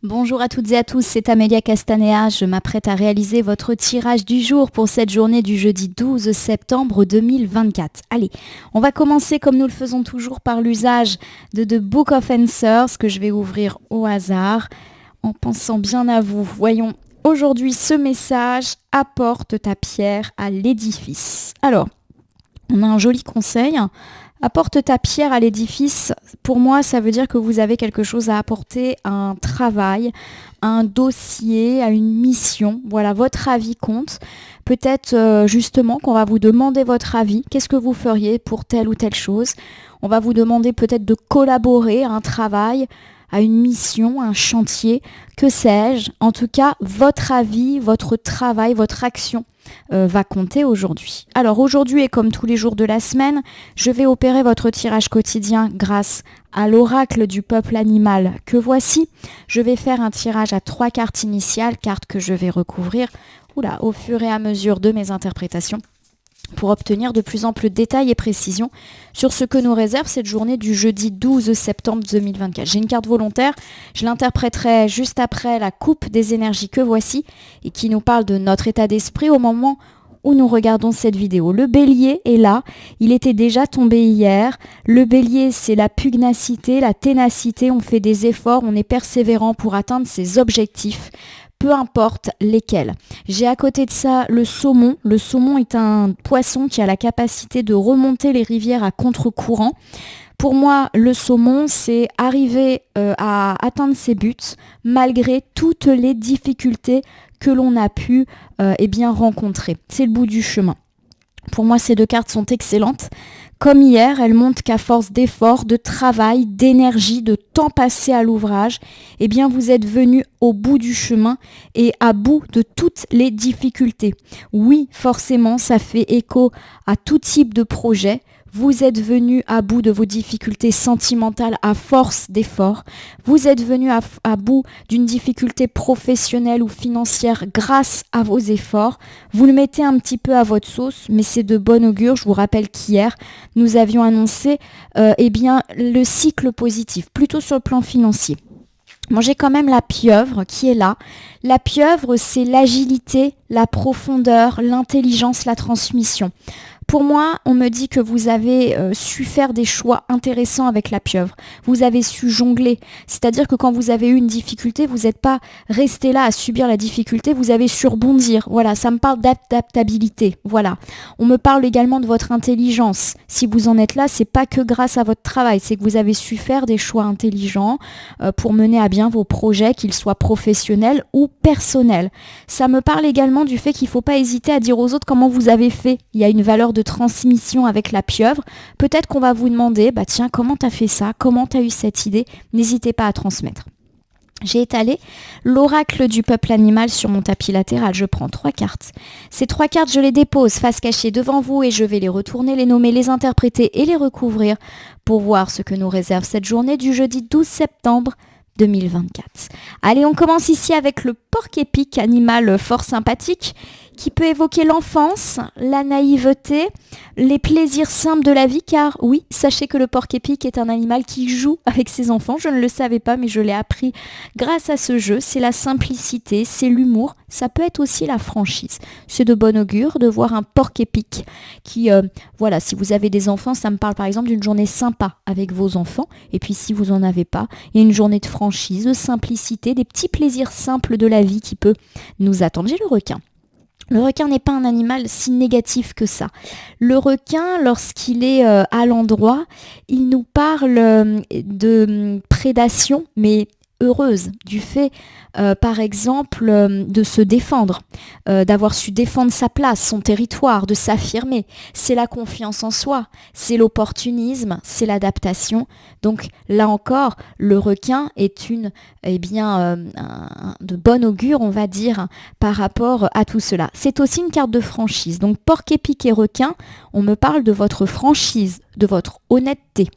Bonjour à toutes et à tous, c'est Amélia Castanea. Je m'apprête à réaliser votre tirage du jour pour cette journée du jeudi 12 septembre 2024. Allez, on va commencer comme nous le faisons toujours par l'usage de The Book of Answers que je vais ouvrir au hasard en pensant bien à vous. Voyons aujourd'hui ce message: apporte ta pierre à l'édifice. Alors, on a un joli conseil. Apporte ta pierre à l'édifice. Pour moi, ça veut dire que vous avez quelque chose à apporter, à un travail, à un dossier, à une mission. Voilà, votre avis compte. Peut-être justement qu'on va vous demander votre avis. Qu'est-ce que vous feriez pour telle ou telle chose? On va vous demander peut-être de collaborer à un travail, à une mission, un chantier, que sais-je. En tout cas, votre avis, votre travail, votre action va compter aujourd'hui. Alors aujourd'hui et comme tous les jours de la semaine, je vais opérer votre tirage quotidien grâce à l'oracle du peuple animal que voici. Je vais faire un tirage à 3 cartes initiales, cartes que je vais recouvrir au fur et à mesure de mes interprétations, pour obtenir de plus amples détails et précisions sur ce que nous réserve cette journée du jeudi 12 septembre 2024. J'ai une carte volontaire, je l'interpréterai juste après la coupe des énergies que voici et qui nous parle de notre état d'esprit au moment où nous regardons cette vidéo. Le bélier est là, il était déjà tombé hier. Le bélier, c'est la pugnacité, la ténacité, on fait des efforts, on est persévérant pour atteindre ses objectifs, peu importe lesquels. J'ai à côté de ça le saumon. Le saumon est un poisson qui a la capacité de remonter les rivières à contre-courant. Pour moi, le saumon, c'est arriver à atteindre ses buts malgré toutes les difficultés que l'on a pu rencontrer. C'est le bout du chemin. Pour moi, ces deux cartes sont excellentes. Comme hier, elles montrent qu'à force d'efforts, de travail, d'énergie, de temps passé à l'ouvrage, vous êtes venu au bout du chemin et à bout de toutes les difficultés. Oui, forcément, ça fait écho à tout type de projet. Vous êtes venu à bout de vos difficultés sentimentales à force d'efforts. Vous êtes venu à bout d'une difficulté professionnelle ou financière grâce à vos efforts. Vous le mettez un petit peu à votre sauce, mais c'est de bon augure. Je vous rappelle qu'hier, nous avions annoncé le cycle positif, plutôt sur le plan financier. Bon, j'ai quand même la pieuvre qui est là. La pieuvre, c'est l'agilité, la profondeur, l'intelligence, la transmission. Pour moi, on me dit que vous avez su faire des choix intéressants avec la pieuvre. Vous avez su jongler. C'est-à-dire que quand vous avez eu une difficulté, vous n'êtes pas resté là à subir la difficulté, vous avez su rebondir. Voilà, ça me parle d'adaptabilité. Voilà. On me parle également de votre intelligence. Si vous en êtes là, c'est pas que grâce à votre travail, c'est que vous avez su faire des choix intelligents pour mener à bien vos projets, qu'ils soient professionnels ou personnels. Ça me parle également du fait qu'il ne faut pas hésiter à dire aux autres comment vous avez fait. Il y a une valeur de transmission avec la pieuvre. Peut-être qu'on va vous demander, tiens, comment t'as fait ça? Comment t'as eu cette idée? N'hésitez pas à transmettre. J'ai étalé l'oracle du peuple animal sur mon tapis latéral. Je prends 3 cartes. Ces 3 cartes, je les dépose face cachée devant vous et je vais les retourner, les nommer, les interpréter et les recouvrir pour voir ce que nous réserve cette journée du jeudi 12 septembre 2024. Allez, on commence ici avec le porc-épic, animal fort sympathique qui peut évoquer l'enfance, la naïveté, les plaisirs simples de la vie, car oui, sachez que le porc-épic est un animal qui joue avec ses enfants. Je ne le savais pas, mais je l'ai appris grâce à ce jeu. C'est la simplicité, c'est l'humour, ça peut être aussi la franchise. C'est de bon augure de voir un porc-épic qui, si vous avez des enfants, ça me parle par exemple d'une journée sympa avec vos enfants. Et puis si vous n'en avez pas, il y a une journée de franchise, de simplicité, des petits plaisirs simples de la vie qui peut nous attendre. J'ai le requin. Le requin n'est pas un animal si négatif que ça. Le requin, lorsqu'il est à l'endroit, il nous parle de prédation, mais heureuse, du fait, par exemple, de se défendre, d'avoir su défendre sa place, son territoire, de s'affirmer. C'est la confiance en soi, c'est l'opportunisme, c'est l'adaptation. Donc là encore, le requin est de bon augure, on va dire, par rapport à tout cela. C'est aussi une carte de franchise. Donc porc-épic et requin, on me parle de votre franchise, de votre honnêteté.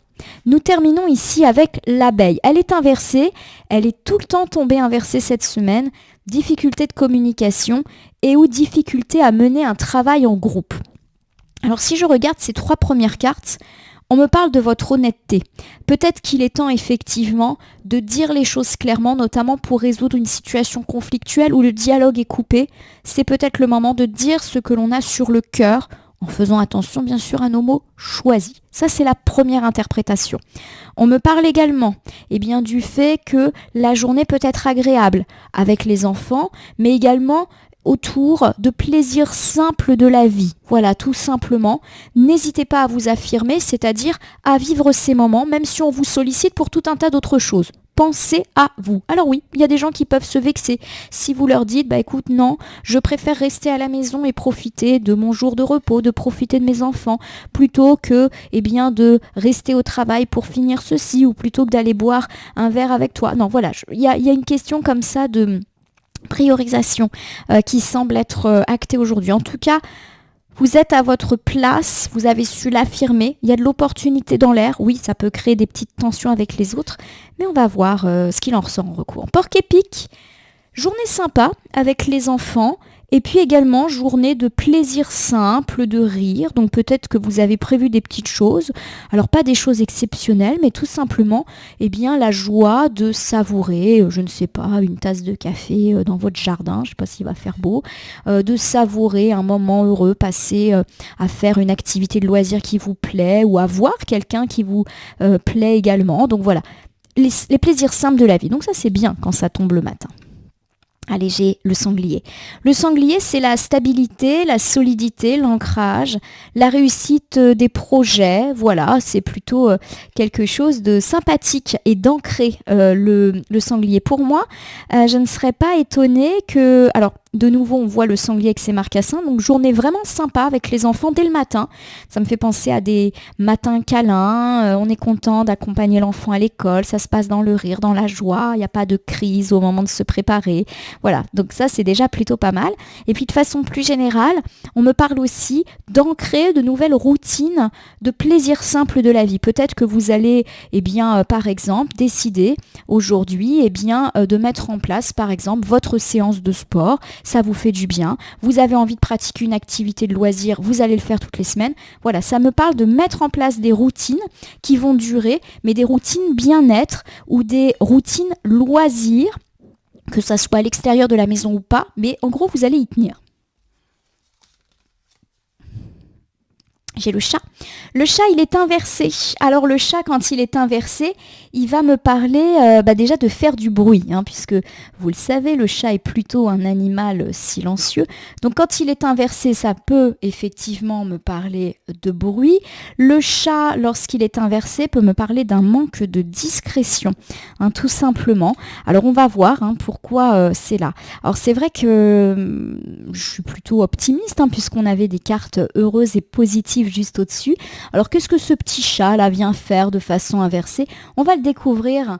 Nous terminons ici avec l'abeille. Elle est inversée, elle est tout le temps tombée inversée cette semaine. Difficulté de communication et ou difficulté à mener un travail en groupe. Alors si je regarde ces 3 premières cartes, On me parle de votre honnêteté. Peut-être qu'il est temps effectivement de dire les choses clairement, notamment pour résoudre une situation conflictuelle où le dialogue est coupé. C'est peut-être le moment de dire ce que l'on a sur le cœur, en faisant attention bien sûr à nos mots choisis. Ça, c'est la première interprétation. On me parle également du fait que la journée peut être agréable avec les enfants, mais également autour de plaisirs simples de la vie. Voilà, tout simplement. N'hésitez pas à vous affirmer, c'est-à-dire à vivre ces moments, même si on vous sollicite pour tout un tas d'autres choses. Pensez à vous. Alors oui, il y a des gens qui peuvent se vexer. Si vous leur dites, écoute, non, je préfère rester à la maison et profiter de mon jour de repos, de profiter de mes enfants, plutôt que, de rester au travail pour finir ceci, ou plutôt que d'aller boire un verre avec toi. Non, voilà, il y a une question comme ça de priorisation qui semble être actée aujourd'hui. En tout cas, vous êtes à votre place, vous avez su l'affirmer, il y a de l'opportunité dans l'air, oui, ça peut créer des petites tensions avec les autres, mais on va voir ce qu'il en ressort en recours. Porc épic, journée sympa avec les enfants, et puis également journée de plaisir simple, de rire, donc peut-être que vous avez prévu des petites choses, alors pas des choses exceptionnelles, mais tout simplement la joie de savourer, je ne sais pas, une tasse de café dans votre jardin, je ne sais pas s'il va faire beau, de savourer un moment heureux, passer à faire une activité de loisir qui vous plaît, ou à voir quelqu'un qui vous plaît également, donc voilà, les plaisirs simples de la vie, donc ça c'est bien quand ça tombe le matin. Allez, j'ai le sanglier. Le sanglier, c'est la stabilité, la solidité, l'ancrage, la réussite des projets. Voilà, c'est plutôt quelque chose de sympathique et d'ancré, le sanglier. Pour moi, je ne serais pas étonnée que... Alors, de nouveau, on voit le sanglier avec ses marcassins. Donc, journée vraiment sympa avec les enfants dès le matin. Ça me fait penser à des matins câlins. On est content d'accompagner l'enfant à l'école. Ça se passe dans le rire, dans la joie. Il n'y a pas de crise au moment de se préparer. Voilà, donc ça, c'est déjà plutôt pas mal. Et puis, de façon plus générale, on me parle aussi d'ancrer de nouvelles routines de plaisir simple de la vie. Peut-être que vous allez, par exemple, décider aujourd'hui, de mettre en place, par exemple, votre séance de sport. Ça vous fait du bien, vous avez envie de pratiquer une activité de loisir, vous allez le faire toutes les semaines. Voilà, ça me parle de mettre en place des routines qui vont durer, mais des routines bien-être ou des routines loisirs, que ça soit à l'extérieur de la maison ou pas, mais en gros, vous allez y tenir. J'ai le chat. Le chat, il est inversé. Alors le chat, quand il est inversé, il va me parler déjà de faire du bruit, puisque vous le savez, le chat est plutôt un animal silencieux. Donc quand il est inversé, ça peut effectivement me parler de bruit. Le chat, lorsqu'il est inversé, peut me parler d'un manque de discrétion, tout simplement. Alors on va voir pourquoi c'est là. Alors c'est vrai que je suis plutôt optimiste, puisqu'on avait des cartes heureuses et positives juste au-dessus. Alors qu'est-ce que ce petit chat là vient faire de façon inversée? On va le découvrir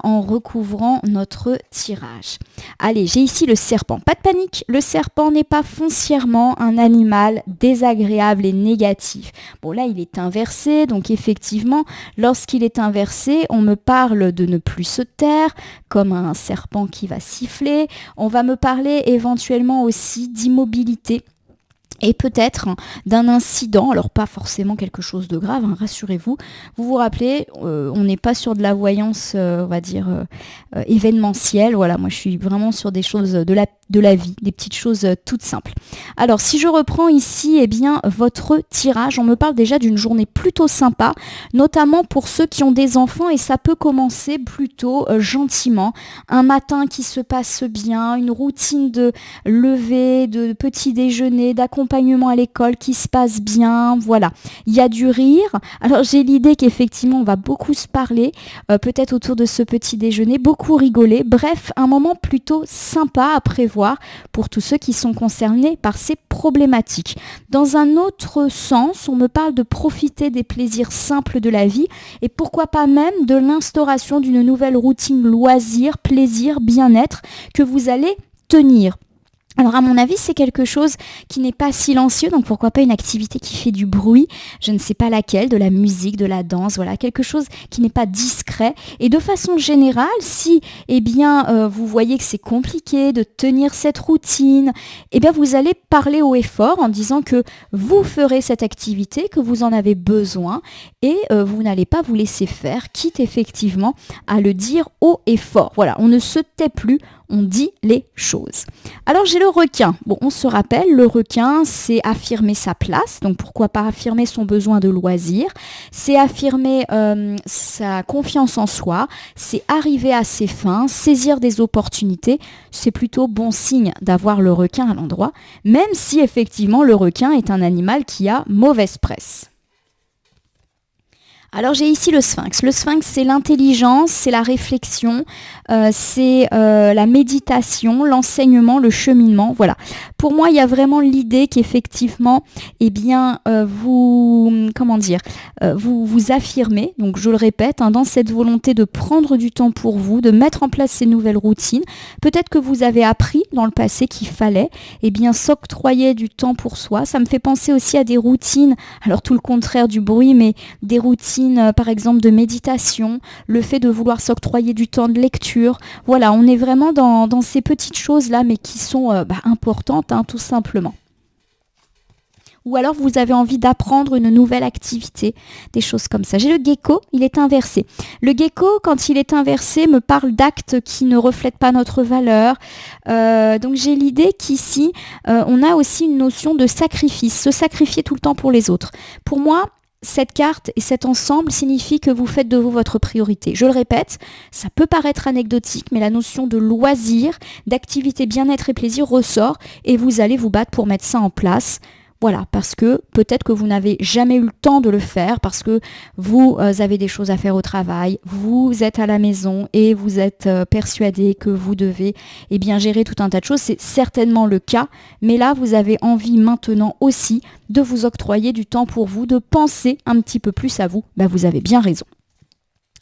en recouvrant notre tirage. Allez, j'ai ici le serpent. Pas de panique, le serpent n'est pas foncièrement un animal désagréable et négatif. Bon là il est inversé, donc effectivement lorsqu'il est inversé, on me parle de ne plus se taire, comme un serpent qui va siffler. On va me parler éventuellement aussi d'immobilité. Et peut-être d'un incident, alors pas forcément quelque chose de grave, rassurez-vous. Vous vous rappelez, on n'est pas sur de la voyance, on va dire, événementielle. Voilà, moi je suis vraiment sur des choses de la vie, des petites choses toutes simples. Alors si je reprends ici, votre tirage, on me parle déjà d'une journée plutôt sympa, notamment pour ceux qui ont des enfants, et ça peut commencer plutôt gentiment. Un matin qui se passe bien, une routine de lever, de petit déjeuner, d'accompagnement à l'école qui se passe bien, voilà. Il y a du rire. Alors j'ai l'idée qu'effectivement on va beaucoup se parler, peut-être autour de ce petit déjeuner, beaucoup rigoler. Bref, un moment plutôt sympa à prévoir pour tous ceux qui sont concernés par ces problématiques. Dans un autre sens, on me parle de profiter des plaisirs simples de la vie et pourquoi pas même de l'instauration d'une nouvelle routine loisir, plaisir, bien-être que vous allez tenir. Alors à mon avis, c'est quelque chose qui n'est pas silencieux, donc pourquoi pas une activité qui fait du bruit, je ne sais pas laquelle, de la musique, de la danse, voilà, quelque chose qui n'est pas discret. Et de façon générale, si vous voyez que c'est compliqué de tenir cette routine, vous allez parler haut et fort en disant que vous ferez cette activité, que vous en avez besoin et vous n'allez pas vous laisser faire, quitte effectivement à le dire haut et fort. Voilà, on ne se tait plus, on dit les choses. Alors j'ai le requin. Bon, on se rappelle, le requin, c'est affirmer sa place, donc pourquoi pas affirmer son besoin de loisir, c'est affirmer sa confiance en soi, c'est arriver à ses fins, saisir des opportunités, c'est plutôt bon signe d'avoir le requin à l'endroit, même si effectivement le requin est un animal qui a mauvaise presse. Alors j'ai ici le sphinx. Le sphinx, c'est l'intelligence, c'est la réflexion, c'est la méditation, l'enseignement, le cheminement. Voilà. Pour moi, il y a vraiment l'idée qu'effectivement, vous affirmez, donc je le répète, dans cette volonté de prendre du temps pour vous, de mettre en place ces nouvelles routines. Peut-être que vous avez appris dans le passé qu'il fallait s'octroyer du temps pour soi. Ça me fait penser aussi à des routines, alors tout le contraire du bruit, mais des routines par exemple de méditation, le fait de vouloir s'octroyer du temps de lecture. Voilà, on est vraiment dans ces petites choses-là, mais qui sont importantes, tout simplement. Ou alors vous avez envie d'apprendre une nouvelle activité, des choses comme ça. J'ai le gecko, il est inversé. Le gecko, quand il est inversé, me parle d'actes qui ne reflètent pas notre valeur. Donc j'ai l'idée qu'ici, on a aussi une notion de sacrifice, se sacrifier tout le temps pour les autres. Pour moi, cette carte et cet ensemble signifie que vous faites de vous votre priorité. Je le répète, ça peut paraître anecdotique, mais la notion de loisir, d'activité bien-être et plaisir ressort et vous allez vous battre pour mettre ça en place. Voilà, parce que peut-être que vous n'avez jamais eu le temps de le faire, parce que vous avez des choses à faire au travail, vous êtes à la maison et vous êtes persuadé que vous devez gérer tout un tas de choses. C'est certainement le cas, mais là, vous avez envie maintenant aussi de vous octroyer du temps pour vous, de penser un petit peu plus à vous. Vous avez bien raison.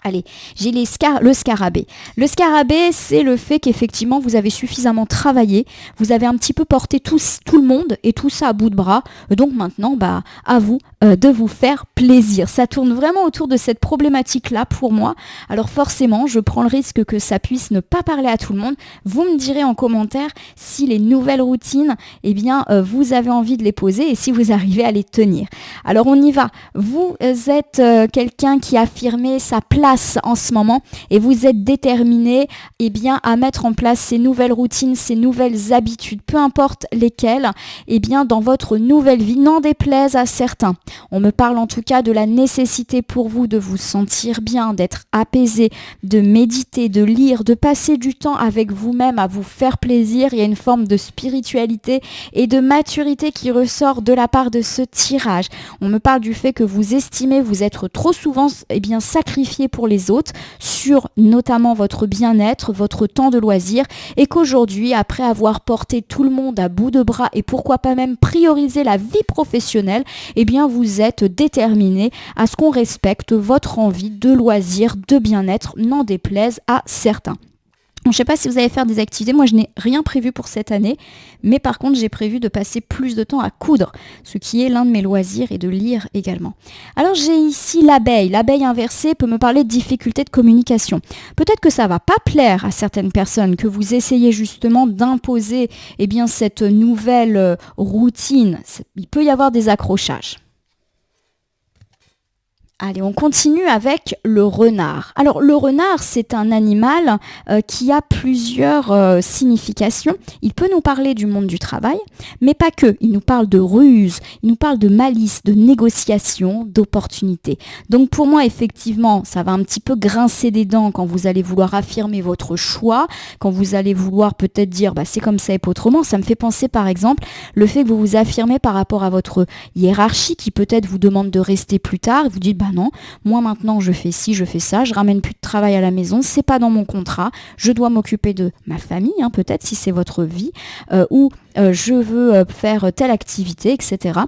Allez, j'ai le scarabée. Le scarabée, c'est le fait qu'effectivement, vous avez suffisamment travaillé, vous avez un petit peu porté tout le monde et tout ça à bout de bras. Donc maintenant, à vous de vous faire plaisir. Ça tourne vraiment autour de cette problématique-là pour moi. Alors forcément, je prends le risque que ça puisse ne pas parler à tout le monde. Vous me direz en commentaire si les nouvelles routines, vous avez envie de les poser et si vous arrivez à les tenir. Alors on y va. Vous êtes quelqu'un qui a affirmé sa place en ce moment et vous êtes déterminé à mettre en place ces nouvelles routines, ces nouvelles habitudes, peu importe lesquelles, dans votre nouvelle vie, n'en déplaise à certains. On me parle en tout cas de la nécessité pour vous de vous sentir bien, d'être apaisé, de méditer, de lire, de passer du temps avec vous-même à vous faire plaisir. Il y a une forme de spiritualité et de maturité qui ressort de la part de ce tirage. On me parle du fait que vous estimez vous être trop souvent sacrifié pour les autres, sur notamment votre bien-être, votre temps de loisir, et qu'aujourd'hui, après avoir porté tout le monde à bout de bras et pourquoi pas même prioriser la vie professionnelle, vous êtes déterminé à ce qu'on respecte votre envie de loisir, de bien-être, n'en déplaise à certains. Je ne sais pas si vous allez faire des activités, moi je n'ai rien prévu pour cette année, mais par contre j'ai prévu de passer plus de temps à coudre, ce qui est l'un de mes loisirs et de lire également. Alors j'ai ici l'abeille. L'abeille inversée peut me parler de difficultés de communication. Peut-être que ça ne va pas plaire à certaines personnes, que vous essayez justement d'imposer cette nouvelle routine. Il peut y avoir des accrochages. Allez, on continue avec le renard. Alors, le renard, c'est un animal qui a plusieurs significations. Il peut nous parler du monde du travail, mais pas que. Il nous parle de ruse, il nous parle de malice, de négociation, d'opportunité. Donc, pour moi, effectivement, ça va un petit peu grincer des dents quand vous allez vouloir affirmer votre choix, quand vous allez vouloir peut-être dire c'est comme ça et pas autrement. Ça me fait penser, par exemple, le fait que vous vous affirmez par rapport à votre hiérarchie qui peut-être vous demande de rester plus tard. Vous dites, non, moi maintenant je fais ci, je fais ça, je ramène plus de travail à la maison, c'est pas dans mon contrat, je dois m'occuper de ma famille, peut-être si c'est votre vie, ou je veux faire telle activité, etc.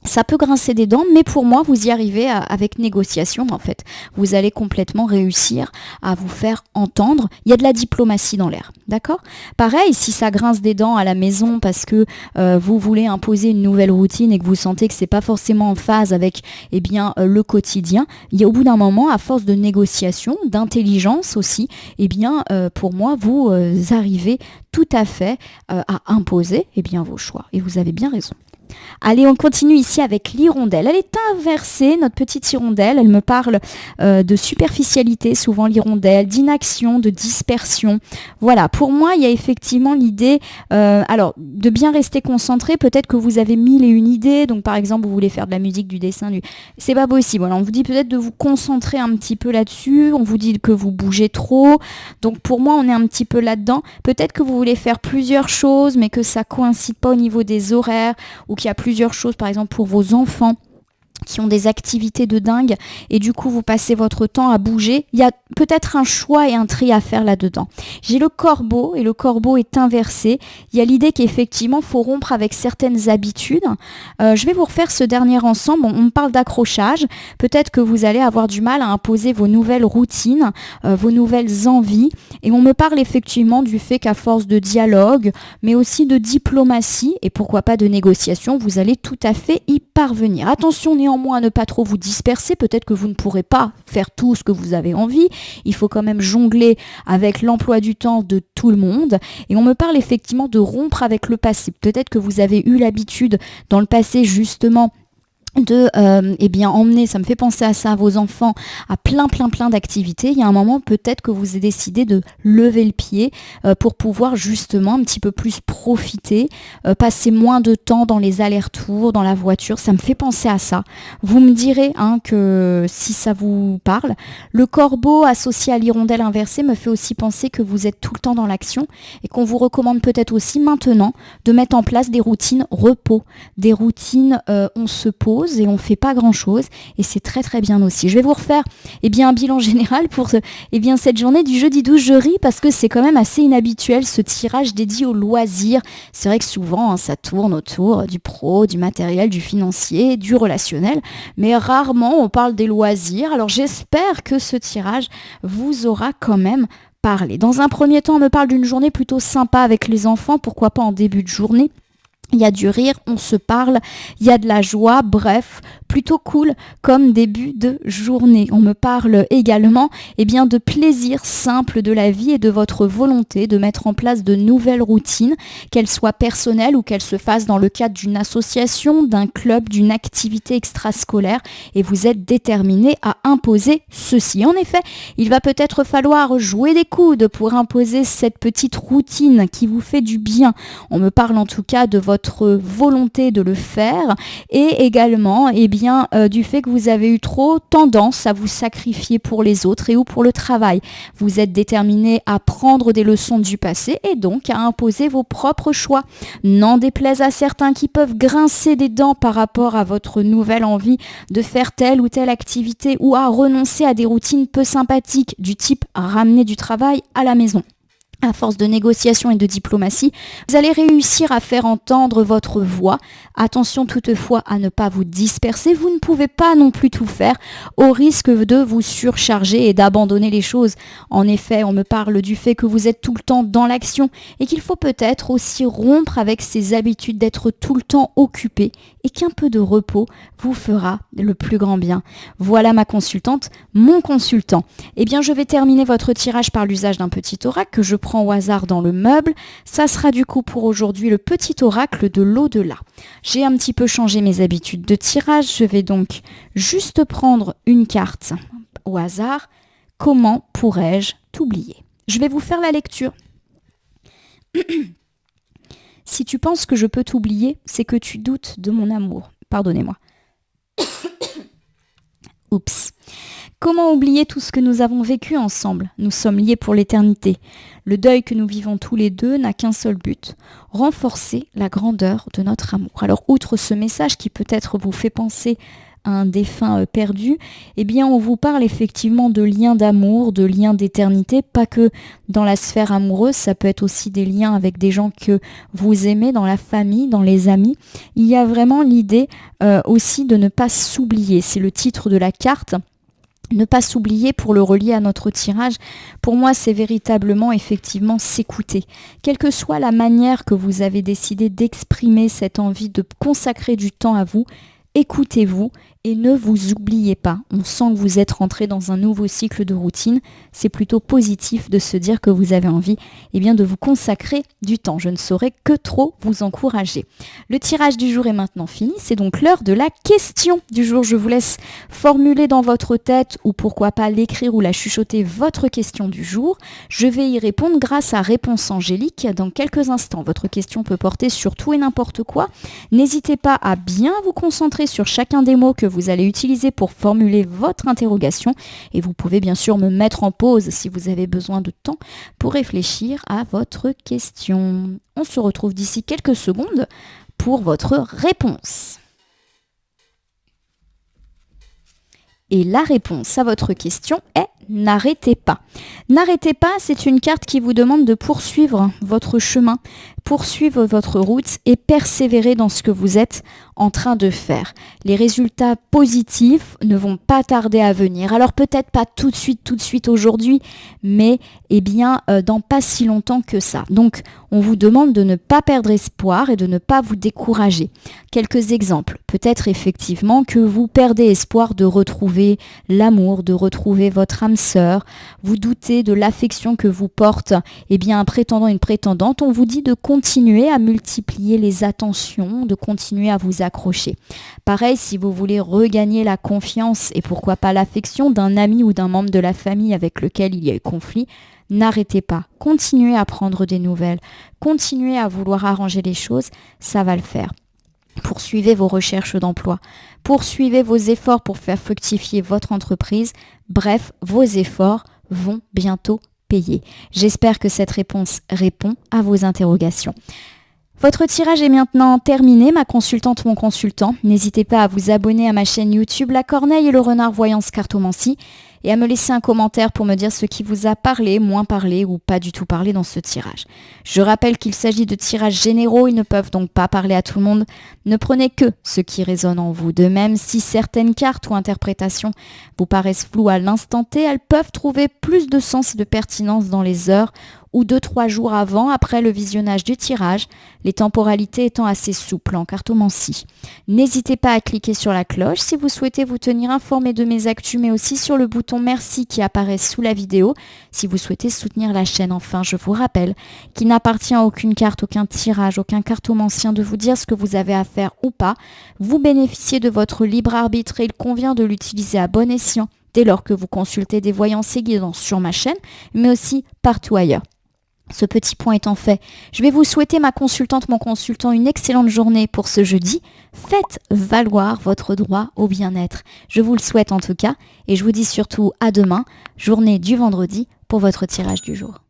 Ça peut grincer des dents, mais pour moi, vous y arrivez avec négociation, en fait. Vous allez complètement réussir à vous faire entendre. Il y a de la diplomatie dans l'air, d'accord? Pareil, si ça grince des dents à la maison parce que vous voulez imposer une nouvelle routine et que vous sentez que c'est pas forcément en phase avec, le quotidien, il y a au bout d'un moment, à force de négociation, d'intelligence aussi, pour moi, vous arrivez tout à fait à imposer, vos choix. Et vous avez bien raison. Allez, on continue ici avec l'hirondelle. Elle est inversée, notre petite hirondelle. Elle me parle de superficialité, souvent l'hirondelle, d'inaction, de dispersion. Voilà, pour moi, il y a effectivement l'idée de bien rester concentré. Peut-être que vous avez mille et une idées. Donc, par exemple, vous voulez faire de la musique, du dessin. C'est pas possible. Alors, on vous dit peut-être de vous concentrer un petit peu là-dessus. On vous dit que vous bougez trop. Donc, pour moi, on est un petit peu là-dedans. Peut-être que vous voulez faire plusieurs choses, mais que ça coïncide pas au niveau des horaires ou qu'il y a plusieurs choses, par exemple pour vos enfants qui ont des activités de dingue et du coup vous passez votre temps à bouger, il y a peut-être un choix et un tri à faire là-dedans. J'ai le corbeau et le corbeau est inversé. Il y a l'idée qu'effectivement il faut rompre avec certaines habitudes. Je vais vous refaire ce dernier ensemble. On me parle d'accrochage. Peut-être que vous allez avoir du mal à imposer vos nouvelles routines, vos nouvelles envies et on me parle effectivement du fait qu'à force de dialogue, mais aussi de diplomatie et pourquoi pas de négociation, vous allez tout à fait y parvenir. Attention néanmoins à ne pas trop vous disperser, peut-être que vous ne pourrez pas faire tout ce que vous avez envie, il faut quand même jongler avec l'emploi du temps de tout le monde et on me parle effectivement de rompre avec le passé. Peut-être que vous avez eu l'habitude dans le passé justement de emmener, ça me fait penser à ça, vos enfants à plein d'activités. Il y a un moment peut-être que vous avez décidé de lever le pied pour pouvoir justement un petit peu plus profiter, passer moins de temps dans les allers-retours, dans la voiture. Ça me fait penser à ça. Vous me direz que si ça vous parle. Le corbeau associé à l'hirondelle inversée me fait aussi penser que vous êtes tout le temps dans l'action et qu'on vous recommande peut-être aussi maintenant de mettre en place des routines repos, des routines on se pose et on fait pas grand chose et c'est très bien aussi. Je vais vous refaire un bilan général pour cette journée du jeudi 12. Je ris parce que c'est quand même assez inhabituel ce tirage dédié aux loisirs. C'est vrai que souvent ça tourne autour du pro, du matériel, du financier, du relationnel, mais rarement on parle des loisirs. Alors j'espère que ce tirage vous aura quand même parlé. Dans un premier temps, on me parle d'une journée plutôt sympa avec les enfants, pourquoi pas en début de journée. Il y a du rire, on se parle, il y a de la joie, bref, plutôt cool comme début de journée. On me parle également de plaisir simple de la vie et de votre volonté de mettre en place de nouvelles routines, qu'elles soient personnelles ou qu'elles se fassent dans le cadre d'une association, d'un club, d'une activité extrascolaire et vous êtes déterminé à imposer ceci. En effet, il va peut-être falloir jouer des coudes pour imposer cette petite routine qui vous fait du bien. On me parle en tout cas de votre volonté de le faire et également du fait que vous avez eu trop tendance à vous sacrifier pour les autres et ou pour le travail. Vous êtes déterminé à prendre des leçons du passé et donc à imposer vos propres choix. N'en déplaise à certains qui peuvent grincer des dents par rapport à votre nouvelle envie de faire telle ou telle activité ou à renoncer à des routines peu sympathiques du type ramener du travail à la maison. À force de négociation et de diplomatie, vous allez réussir à faire entendre votre voix. Attention toutefois à ne pas vous disperser. Vous ne pouvez pas non plus tout faire au risque de vous surcharger et d'abandonner les choses. En effet, on me parle du fait que vous êtes tout le temps dans l'action et qu'il faut peut-être aussi rompre avec ces habitudes d'être tout le temps occupé et qu'un peu de repos vous fera le plus grand bien. Voilà ma consultante, mon consultant. Je vais terminer votre tirage par l'usage d'un petit oracle que je prends au hasard dans le meuble. Ça sera du coup pour aujourd'hui le petit oracle de l'au-delà. J'ai un petit peu changé mes habitudes de tirage. Je vais donc juste prendre une carte au hasard. Comment pourrais-je t'oublier ? Je vais vous faire la lecture. Si tu penses que je peux t'oublier, c'est que tu doutes de mon amour. Pardonnez-moi. Oups. Comment oublier tout ce que nous avons vécu ensemble ? Nous sommes liés pour l'éternité. Le deuil que nous vivons tous les deux n'a qu'un seul but, renforcer la grandeur de notre amour. Alors, outre ce message qui peut-être vous fait penser un défunt perdu, eh bien on vous parle effectivement de liens d'amour, de liens d'éternité, pas que dans la sphère amoureuse, ça peut être aussi des liens avec des gens que vous aimez, dans la famille, dans les amis. Il y a vraiment l'idée aussi de ne pas s'oublier, c'est le titre de la carte. Ne pas s'oublier pour le relier à notre tirage, pour moi c'est véritablement effectivement s'écouter. Quelle que soit la manière que vous avez décidé d'exprimer cette envie de consacrer du temps à vous, écoutez-vous et ne vous oubliez pas. On sent que vous êtes rentré dans un nouveau cycle de routine. C'est plutôt positif de se dire que vous avez envie de vous consacrer du temps. Je ne saurais que trop vous encourager. Le tirage du jour est maintenant fini. C'est donc l'heure de la question du jour. Je vous laisse formuler dans votre tête ou pourquoi pas l'écrire ou la chuchoter votre question du jour. Je vais y répondre grâce à Réponse Angélique dans quelques instants. Votre question peut porter sur tout et n'importe quoi. N'hésitez pas à bien vous concentrer sur chacun des mots que vous allez utiliser pour formuler votre interrogation et vous pouvez bien sûr me mettre en pause si vous avez besoin de temps pour réfléchir à votre question. On se retrouve d'ici quelques secondes pour votre réponse. Et la réponse à votre question est n'arrêtez pas. N'arrêtez pas, c'est une carte qui vous demande de poursuivre votre chemin, poursuivre votre route et persévérer dans ce que vous êtes en train de faire. Les résultats positifs ne vont pas tarder à venir. Alors peut-être pas tout de suite aujourd'hui, mais dans pas si longtemps que ça. Donc on vous demande de ne pas perdre espoir et de ne pas vous décourager. Quelques exemples. Peut-être effectivement que vous perdez espoir de retrouver l'amour, de retrouver votre âme sœur. Vous doutez de l'affection que vous porte un prétendant, une prétendante. On vous dit de continuer à multiplier les attentions, de continuer à vous accrocher. Pareil, si vous voulez regagner la confiance et pourquoi pas l'affection d'un ami ou d'un membre de la famille avec lequel il y a eu conflit, n'arrêtez pas. Continuez à prendre des nouvelles. Continuez à vouloir arranger les choses, ça va le faire. Poursuivez vos recherches d'emploi. Poursuivez vos efforts pour faire fructifier votre entreprise. Bref, vos efforts vont bientôt payer. J'espère que cette réponse répond à vos interrogations. Votre tirage est maintenant terminé, ma consultante, mon consultant. N'hésitez pas à vous abonner à ma chaîne YouTube La Corneille et le Renard Voyance Cartomancie et à me laisser un commentaire pour me dire ce qui vous a parlé, moins parlé ou pas du tout parlé dans ce tirage. Je rappelle qu'il s'agit de tirages généraux, ils ne peuvent donc pas parler à tout le monde. Ne prenez que ce qui résonne en vous. De même, si certaines cartes ou interprétations vous paraissent floues à l'instant T, elles peuvent trouver plus de sens et de pertinence dans les heures ou 2-3 jours avant, après le visionnage du tirage, les temporalités étant assez souples en cartomancie. N'hésitez pas à cliquer sur la cloche si vous souhaitez vous tenir informé de mes actus, mais aussi sur le bouton merci qui apparaît sous la vidéo si vous souhaitez soutenir la chaîne. Enfin, je vous rappelle qu'il n'appartient à aucune carte, aucun tirage, aucun cartomancien de vous dire ce que vous avez à faire ou pas. Vous bénéficiez de votre libre arbitre et il convient de l'utiliser à bon escient dès lors que vous consultez des voyances et guidances sur ma chaîne, mais aussi partout ailleurs. Ce petit point étant fait, je vais vous souhaiter, ma consultante, mon consultant, une excellente journée pour ce jeudi. Faites valoir votre droit au bien-être. Je vous le souhaite en tout cas et je vous dis surtout à demain, journée du vendredi, pour votre tirage du jour.